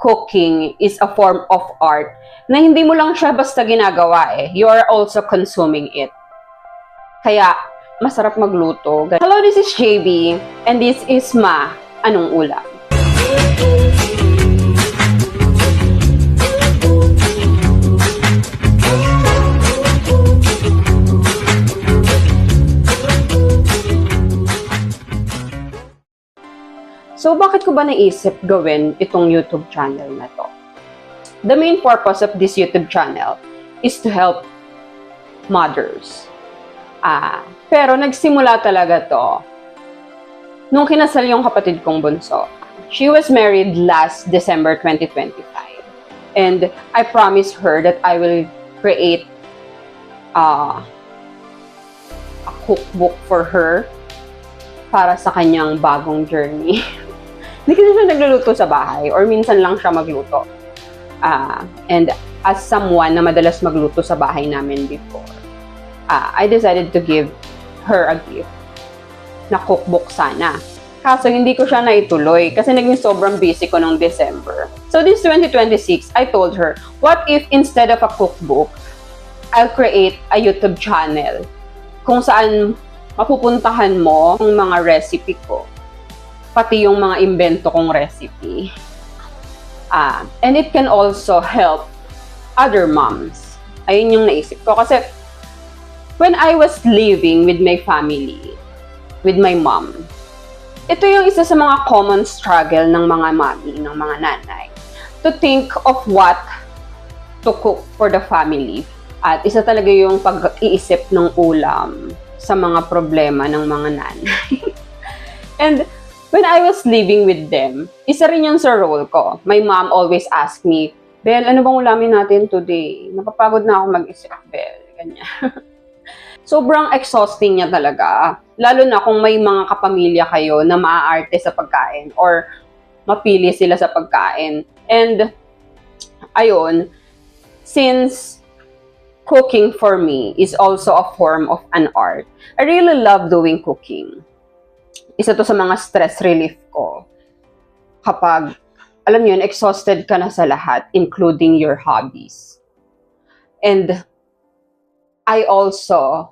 cooking is a form of art na hindi mo lang siya basta ginagawa eh. You are also consuming it. Kaya, masarap magluto. Hello, this is JB, and this is Ma, Anong Ulam? So, bakit ko ba naisip gawin itong YouTube channel na to? The main purpose of this YouTube channel is to help mothers. Pero nagsimula talaga to nung kinasal yung kapatid kong bunso. She was married last December 2025. And I promised her that I will create a cookbook for her para sa kanyang bagong journey. Hindi kasi siya nagluluto sa bahay or minsan lang siya magluto. And as someone na madalas magluto sa bahay namin before, I decided to give her a gift na cookbook sana. Kaso hindi ko siya naituloy kasi naging sobrang busy ko nung December. So this 2026, I told her, what if instead of a cookbook, I'll create a YouTube channel kung saan mapupuntahan mo ang mga recipe ko, pati yung mga invento kong recipe. And it can also help other moms. Ayun yung naisip ko. Kasi when I was living with my family, with my mom, ito yung isa sa mga common struggle ng mga mommy, ng mga nanay, to think of what to cook for the family. At isa talaga yung pag-iisip ng ulam sa mga problema ng mga nanay. And when I was living with them, isa rin yun sa role ko. My mom always asked me, Bel, ano bang ulamin natin today? Napapagod na ako mag-isip, Bel. Ganyan. Sobrang exhausting niya talaga. Lalo na kung may mga kapamilya kayo na maaarte sa pagkain or mapili sila sa pagkain. And, ayun, since cooking for me is also a form of an art, I really love doing cooking. Isa to sa mga stress relief ko. Kapag, alam niyo yun, exhausted ka na sa lahat, including your hobbies. And I also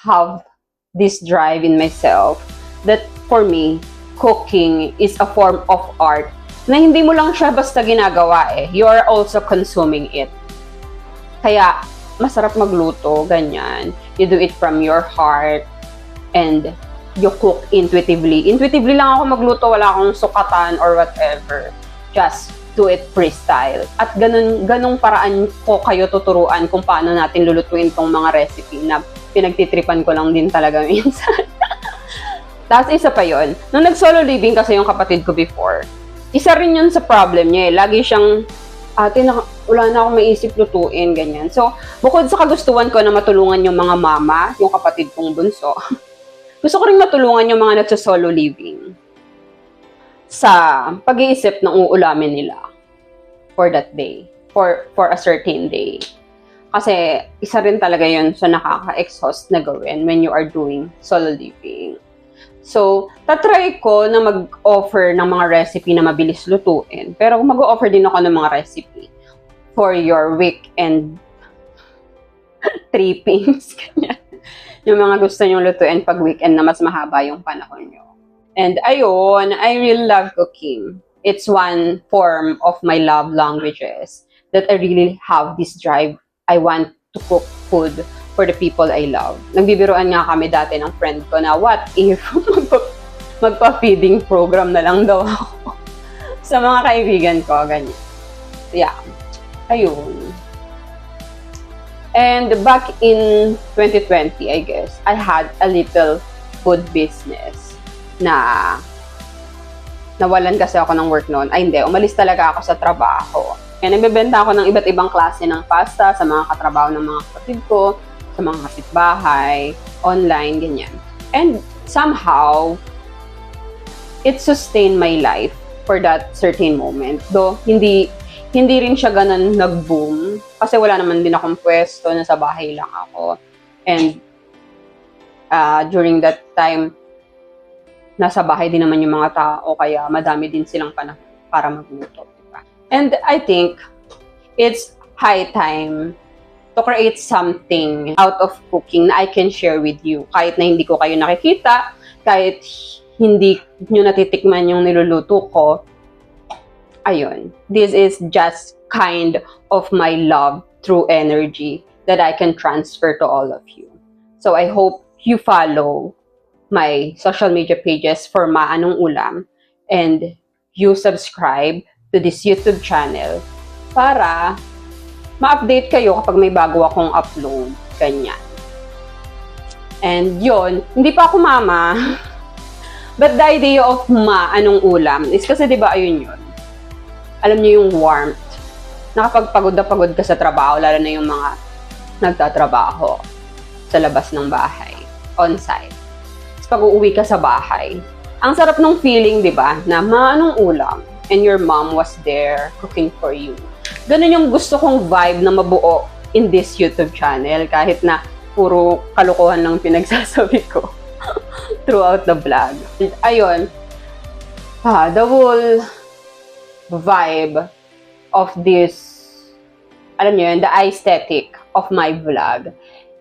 have this drive in myself that for me, cooking is a form of art na hindi mo lang siya basta ginagawa eh. You are also consuming it. Kaya, masarap magluto, ganyan. You do it from your heart and you cook intuitively. Intuitively lang ako magluto, wala akong sukatan or whatever. Just do it freestyle. At ganung paraan ko kayo tuturuan kung paano natin lulutuin tong mga recipe na pinagtitripan ko lang din talaga minsan. Tapos isa pa yon, nung nag-solo living kasi yung kapatid ko before, isa rin yun sa problem niya eh. Lagi siyang, wala na akong maisip lutuin, ganyan. So, bukod sa kagustuhan ko na matulungan yung mga mama, yung kapatid kong bunso, gusto ko rin matulungan yung mga nagsa-solo living sa pag-iisip ng uulamin nila for that day, for a certain day. Kasi isa rin talaga yun sa nakaka-exhaust na gawin when you are doing solo living. So, tatry ko na mag-offer ng mga recipe na mabilis lutuin. Pero mag-offer din ako ng mga recipe for your weekend trippings. Yung mga gusto nyong lutuin pag weekend na mas mahaba yung panahon nyo. And ayun, I really love cooking. It's one form of my love languages that I really have this drive. I want to cook food for the people I love. Nagbibiruan nga kami dati ng friend ko na what if magpa-feeding program na lang daw ako sa mga kaibigan ko, ganyan. Yeah, ayun. And back in 2020, I guess, I had a little food business na nawalan kasi ako ng work noon. Ay hindi, umalis talaga ako sa trabaho. Kaya nagbebenta ako ng iba't ibang klase ng pasta sa mga katrabaho ng mga kapatid ko, sa mga kapitbahay, online, ganyan. And somehow, it sustained my life for that certain moment. Though, hindi rin siya ganun nag-boom. Kasi wala naman din akong pwesto, nasa bahay lang ako. And during that time, nasa bahay din naman yung mga tao, kaya madami din silang panahon para magluto. Diba? And I think it's high time to create something out of cooking na I can share with you. Kahit na hindi ko kayo nakikita, kahit hindi nyo natitikman yung niluluto ko, ayun. This is just kind of my love through energy that I can transfer to all of you. So I hope you follow my social media pages for Maanong Ulam and you subscribe to this YouTube channel para ma-update kayo kapag may bago akong upload. Ganyan. And yun, hindi pa ako mama. But the idea of Maanong Ulam is kasi diba ayun yun. Alam niyo yung warmth. Nakapagpagod na pagod ka sa trabaho, lalo na yung mga nagtatrabaho sa labas ng bahay, on-site. Tapos pag uuwi ka sa bahay, ang sarap nung feeling, diba, na Maanong Ulam and your mom was there cooking for you. Ganun yung gusto kong vibe na mabuo in this YouTube channel kahit na puro kalokohan lang pinagsasabi ko throughout the vlog. And ayun, the whole vibe of this, alam nyo yun, the aesthetic of my vlog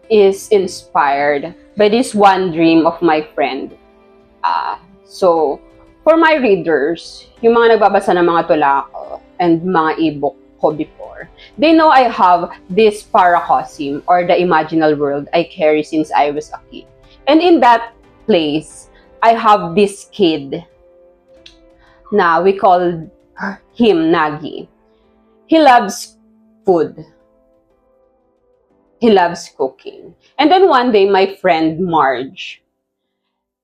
is inspired by this one dream of my friend. So, for my readers, yung mga nagbabasa ng mga tula ko and mga ebook ko before, they know I have this paracosm or the imaginal world I carry since I was a kid. And in that place, I have this kid na we call him Nagi. He loves food. He loves cooking. And then one day, my friend Marge,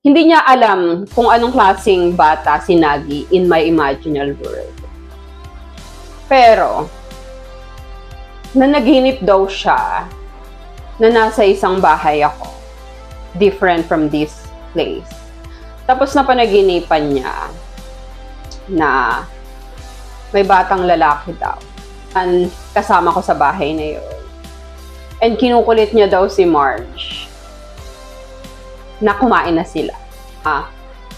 hindi niya alam kung anong klaseng bata si Nagi in my imaginal world. Pero, nanaginip daw siya na nasa isang bahay ako, different from this place. Tapos napanaginipan niya na may batang lalaki daw ang kasama ko sa bahay na yun. And kinukulit niya daw si Marge na kumain na sila.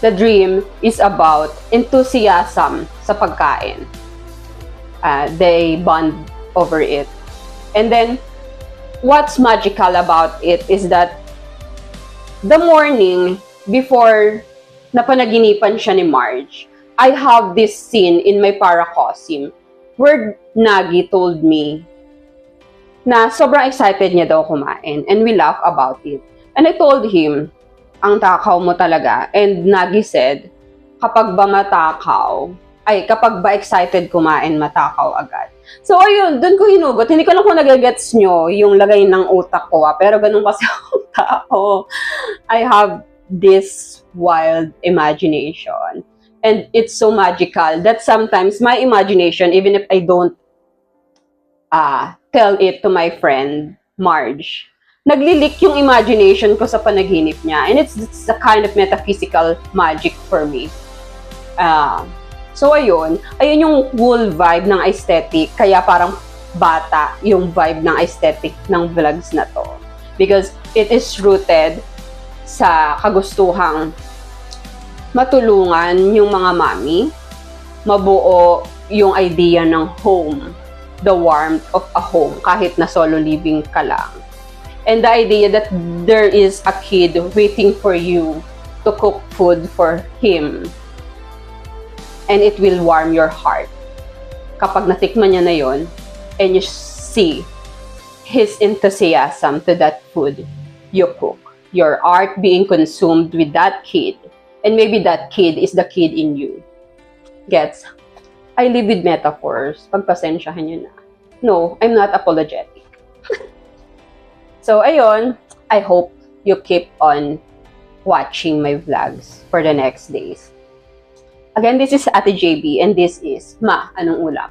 The dream is about enthusiasm sa pagkain. They bond over it. And then, what's magical about it is that the morning before napanaginipan siya ni Marge, I have this scene in my paracosm where Nagi told me na sobrang excited niya daw kumain and we laugh about it. And I told him, ang takaw mo talaga. And Nagi said, kapag ba excited kumain, matakaw agad. So ayun, dun ko hinugot. Hindi ko lang kung nagagets nyo yung lagay ng utak ko. Pero ganun kasi akong tao. I have this wild imagination. And it's so magical that sometimes my imagination, even if I don't tell it to my friend, Marge, naglilik yung imagination ko sa panaginip niya. And it's a kind of metaphysical magic for me. So ayun yung whole vibe ng aesthetic, kaya parang bata yung vibe ng aesthetic ng vlogs na to. Because it is rooted sa kagustuhang matulungan yung mga mami, mabuo yung idea ng home, the warmth of a home, kahit na solo living ka lang. And the idea that there is a kid waiting for you to cook food for him. And it will warm your heart. Kapag natikman niya na yon, and you see his enthusiasm to that food you cook. Your art being consumed with that kid. And maybe that kid is the kid in you. Gets? I live with metaphors. Pagpasensyahan nyo na. No, I'm not apologetic. So, ayun. I hope you keep on watching my vlogs for the next days. Again, this is Ate JB and this is Maanong Ulam.